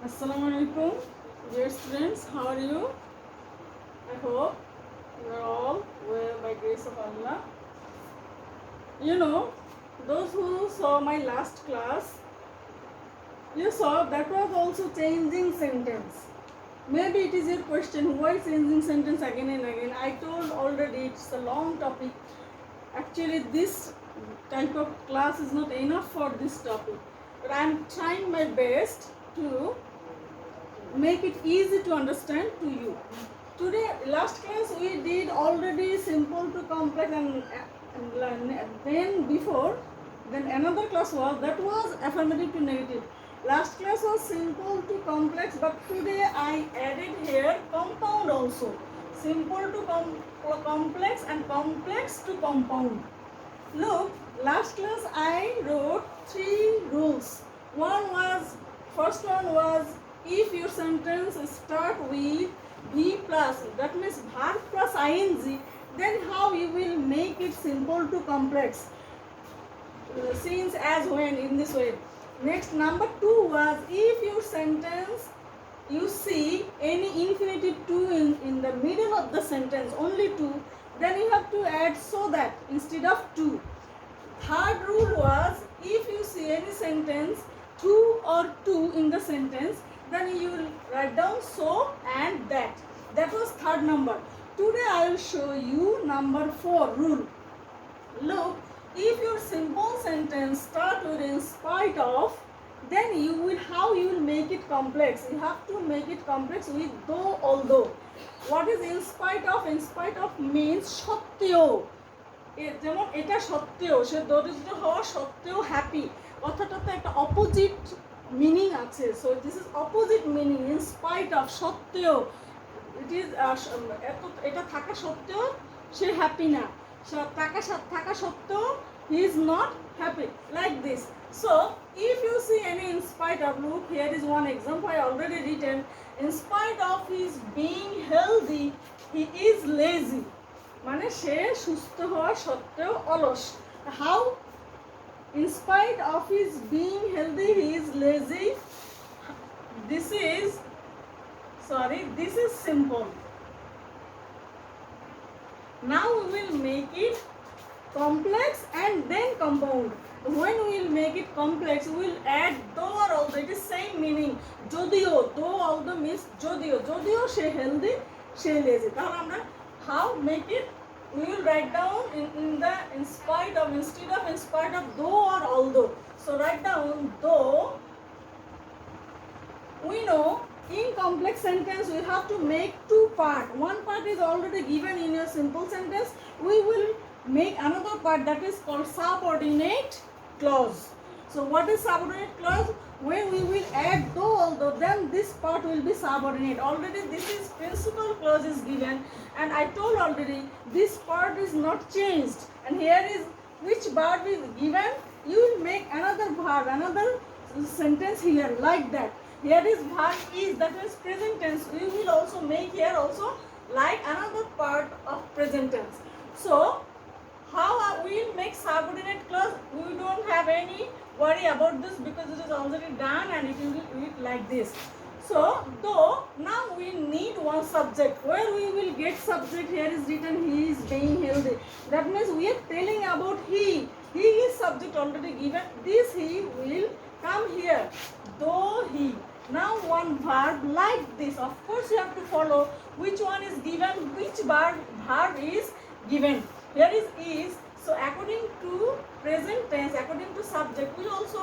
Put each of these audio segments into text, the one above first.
Assalamu alaikum, dear students. How are you? I hope you are all well by grace of Allah. You know, those who saw my last class, you saw that was also changing sentence. Maybe it is your question, why changing sentence again and again? I told already it's a long topic. Actually, this type of class is not enough for this topic. But I am trying my best to make it easy to understand to you. Today, last class we did already simple to complex, and then before, then another class was affirmative to negative. Last class was simple to complex, but today I added here compound also. Simple to complex and complex to compound. Look, last class I wrote 3 rules. First one was, if your sentence start with V plus, that means verb plus ing, then how you will make it simple to complex, since, as, when, in this way. Next, number 2 was, if your sentence you see any infinitive to in the middle of the sentence, only to, then you have to add so that instead of to. Third rule was, if you see any sentence to or to in the sentence, then you will write down so and that. That was third number. Today I will show you number 4 rule. Look, if your simple sentence start with in spite of, then how you will make it complex? You have to make it complex with though, although. What is in spite of? In spite of means সত্ত্বেও। যেমন এটা সত্ত্বেও, সে দরিদ্র হওয়া সত্ত্বেও happy, কথাটাতে একটা opposite meaning আছে। So this is opposite meaning, in spite of, সত্ত্বেও। ইট ইজ এটা থাকা সত্ত্বেও সে হ্যাপি না, থাকা সত্ত্বেও he is not happy, like this. So if you see any in spite of, look, here is one example I already written. In spite of his being healthy, he is lazy. মানে সে সুস্থ হওয়া সত্ত্বেও অলস। How? In spite of his being healthy, he is lazy. This is simple. Now we will make it complex and then compound. When we will make it complex, we will add though or although. It is same meaning. যদিও, though although means যদিও সে healthy, সে lazy. তাহলে আমরা how make it? We will write down in spite of, instead of in spite of though or although. So write down though. We know in complex sentence we have to make 2 parts. One part is already given in your simple sentence. We will make another part that is called subordinate clause. So what is subordinate clause? When we will add though, although, then this part will be subordinate. Already this is principal clause is given, and I told already this part is not changed. And here is which verb is given. You will make another verb, another sentence here, like that. Here is verb is, that means present tense. We will also make here also like another part of present tense. So how we will make subordinate clause? We don't have any worry about this because it is already done, and it will be like this. So though, now we need one subject. Where we will get subject? Here is written he is being healthy. That means we are telling about he. He is subject already given. This he will come here. Though he. Now one verb like this. Of course you have to follow which one is given, which verb is given. Here is. So according to present tense, according to subject, we also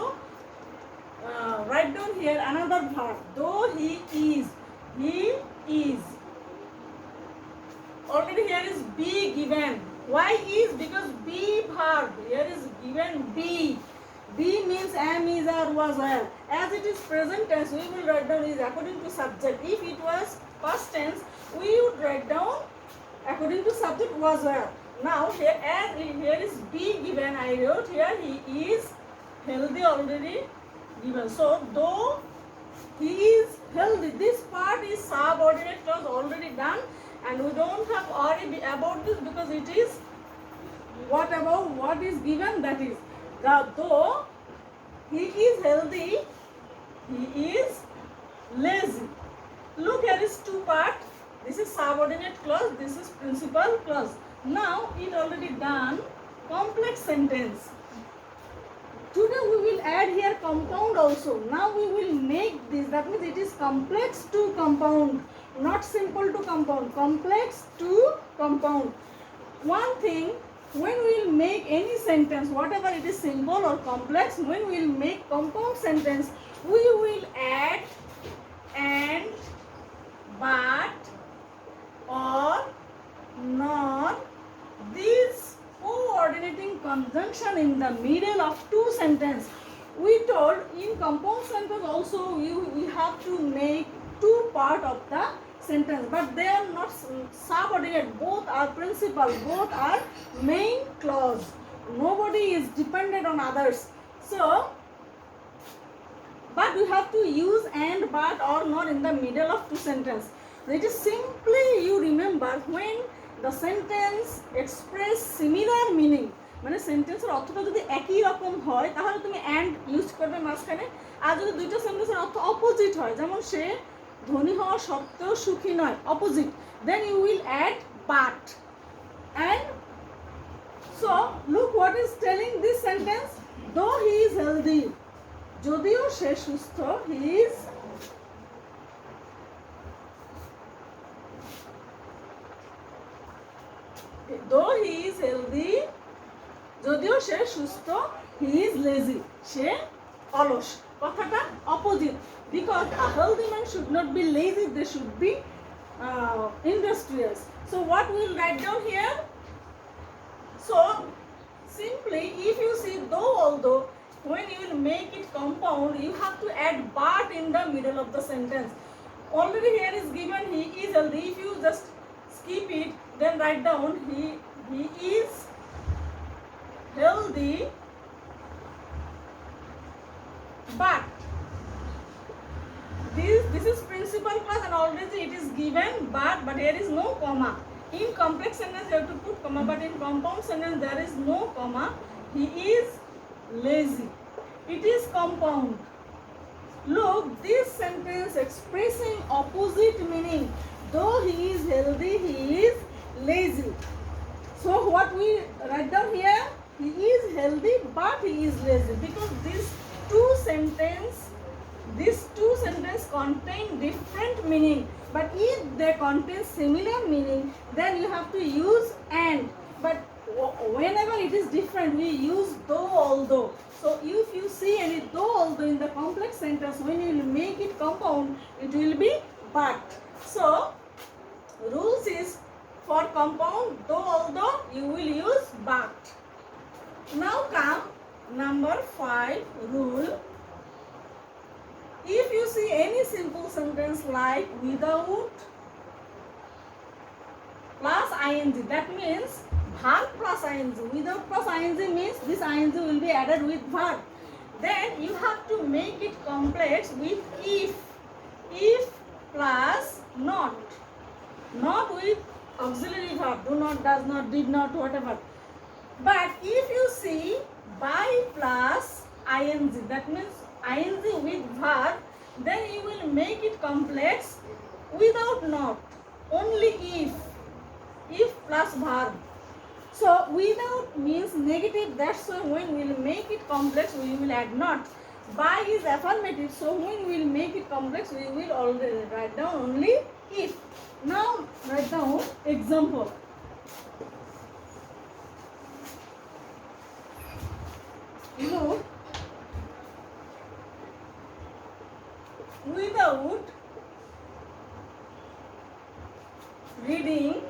write down here another verb. Though he is. He is. Already here is be given. Why is? Because be verb. Here is given be. Be means am, is, or was, were. As it is present tense, we will write down is according to subject. If it was past tense, we would write down according to subject was, were. Now here, as here is be given, I wrote here he is healthy already given. So though he is healthy, this part is subordinate clause already done, and we don't have worry about this because it is what is given, that is. Though he is healthy, he is lazy. Look, here is two part. This is subordinate clause, this is principal clause. Now it already done complex sentence. Today we will add here compound also. Now we will make this, that means it is complex to compound, not simple to compound, complex to compound. One thing, when we will make any sentence, whatever it is simple or complex, when we will make compound sentence, we will add and, but, or, nor, these coordinating conjunction in the middle of two sentences. We told in compound sentence also we have to make two part of the sentence, but they are not subordinate. Both are principal, both are main clause. Nobody is dependent on others. So, but we have to use and, but, or, not in the middle of two sentences. It is simply you remember when the sentence express similar meaning, মানে সেন্টেন্সের অর্থটা যদি একই রকম হয় তাহলে তুমি and use করবে মাঝখানে। আর যদি দুইটা সেন্টেন্সের অর্থ অপোজিট হয়, যেমন সে ধনী হওয়া সত্ত্বেও সুখী নয়, opposite, then you will add but. And so look what is telling this sentence, though he is healthy, যদিও সে সুস্থ, he is though he is healthy, যদিও সে সুস্থ, he is lazy, সে অলস। কথাটা opposite, because a healthy man should not be lazy, they should be industrious. So what we will write down here? So simply if you see though, although, when you will make it compound, you have to add but in the middle of the sentence. Already here is given he is healthy. If you just skip it, then write down he is healthy, but this is principal clause and already it is given but here is no comma. In complex sentence you have to put comma, but in compound sentence there is no comma. He is lazy. It is compound. Look, this sentence expressing opposite meaning. Though he is healthy, he is lazy. So what we write down here? He is healthy, but he is lazy, because these two sentences contain different meaning. But if they contain similar meaning, then you have to use and. But whenever it is different, we use though, although. So if you see any though, although in the complex sentence, when you will make it compound, it will be but. So rules is for compound though, although, you will use but. Now come number 5 rule. If you see any simple sentence like without plus ing, that means verb plus ing. Without plus ing means this ing will be added with verb. Then you have to make it complex with if plus not with auxiliary verb, do not, does not, did not, whatever. But if you see by plus ing, that means ing with verb, then you will make it complex without not, only if plus verb. So without means negative, that's why when we will make it complex we will add not. By is affirmative, so when we will make it complex we will already write down only if. Now write down example. Look, without reading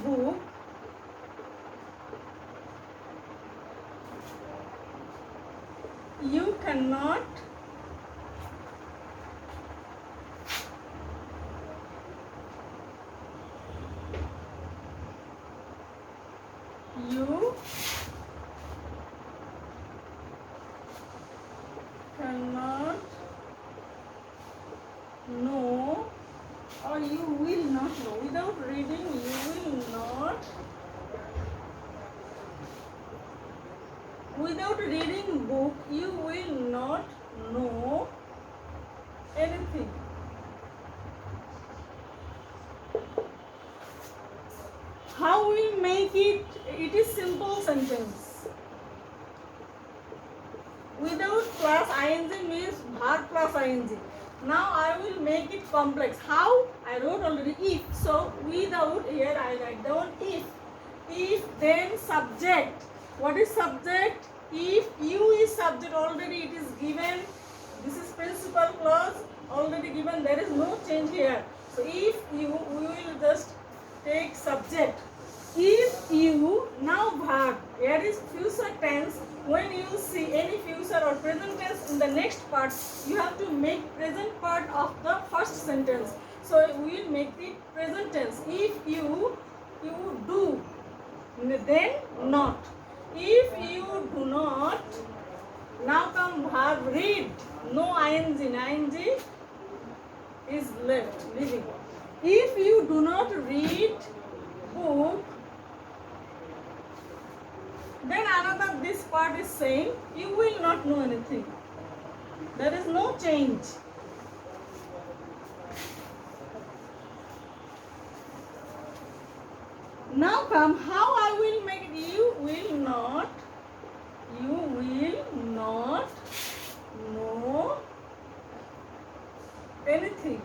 book, you cannot know, or you will not know. Without reading you will not without reading book, you will not know anything. How we make it? It is simple sentence. Without plus ing means verb plus ing. Now I will make it complex. How? I wrote already if. So without, here I write down if. If then subject. What is subject? If you is subject, already it is given. This is principal clause already given. There is no change here. So if you, we will just take subject. If you, now verb. Here is future tense. When you see any future or present tense in the next part, you have to make present part of the first sentence. So we will make it present tense. If you do, then not. If you do not, now come verb read. No ing. Ing is left, leaving. If you do not read book, then another this part is saying you will not know anything. There is no change. Now come how I will make it. You will not know anything.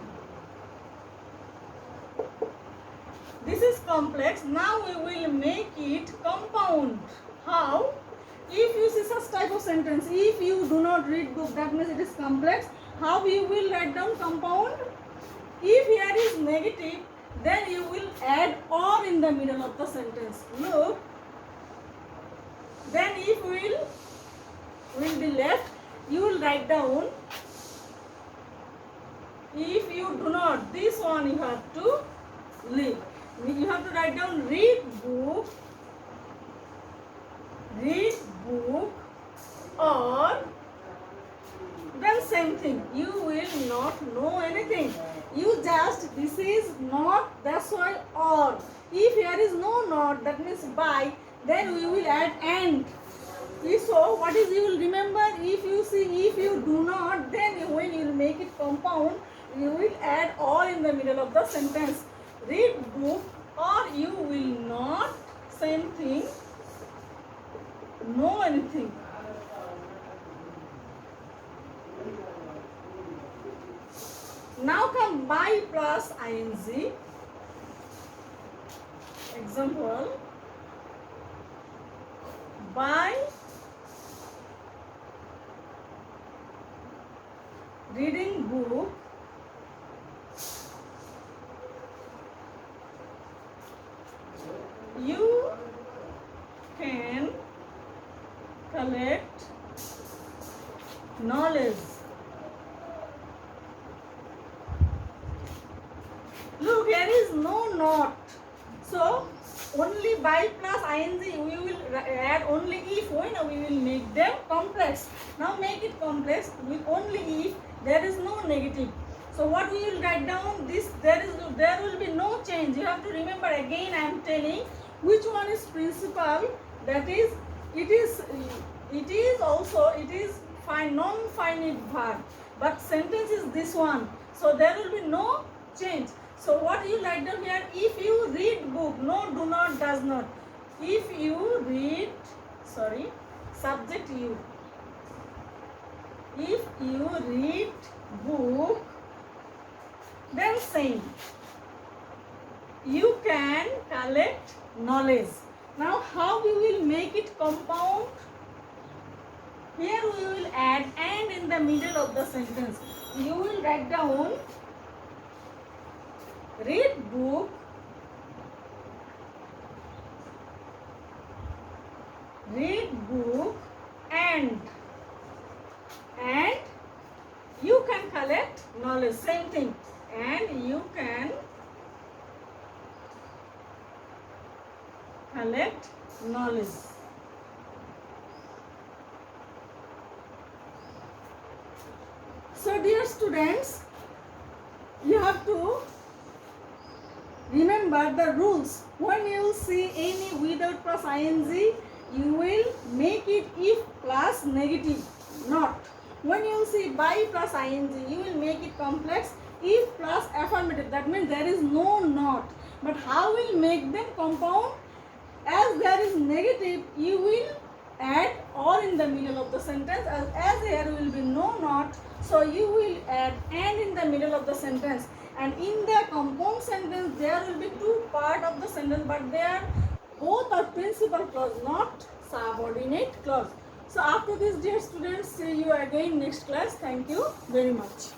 This is complex. Now we will make it compound. How? If you see such type of sentence, if you do not read book, that means it is complex. How you will write down compound? If here is negative, then you will add or in the middle of the sentence. Look. Then if will be left, you will write down. If you do not, this one you have to leave. You have to write down read book, or then same thing. You will not know anything. You just, this is not, that's why or. If here is no not, that means by, then we will add and. So what is, you will remember, if you see, if you do not, then when you will make it compound, you will add or in the middle of the sentence. Read book or you will not, same thing, know anything. Now come by plus ing. Example, by reading book, you can collect knowledge. Look, here is no not. So only by plus ing we will add only if. When we will make them complex. Now make it complex with only if. There is no negative. So what we will write down, this there will be no change. You have to remember, again I am telling which one is principal. That is, it is also non-finite verb, but sentence is this one. So there will be no change. So what you write down here, if you read book, no, do not, does not. If you read, subject you. If you read book, then same. You can collect knowledge. Now how we will make it compound? Here we will add and in the middle of the sentence. You will write down read book, and you can collect knowledge. Same thing. And you can collect knowledge. So dear students, you have to remember the rules. When you see any without plus ing, you will make it if plus negative, not. When you see by plus ing, you will make it complex if plus affirmative. That means there is no not. But how will make them compound? As there is negative, you will add or in the middle of the sentence. As there will be no not, so you will add and in the middle of the sentence. And in the compound sentence, there will be two part of the sentence, but they are both are principal clause, not subordinate clause. So after this, dear students, see you again next class. Thank you very much.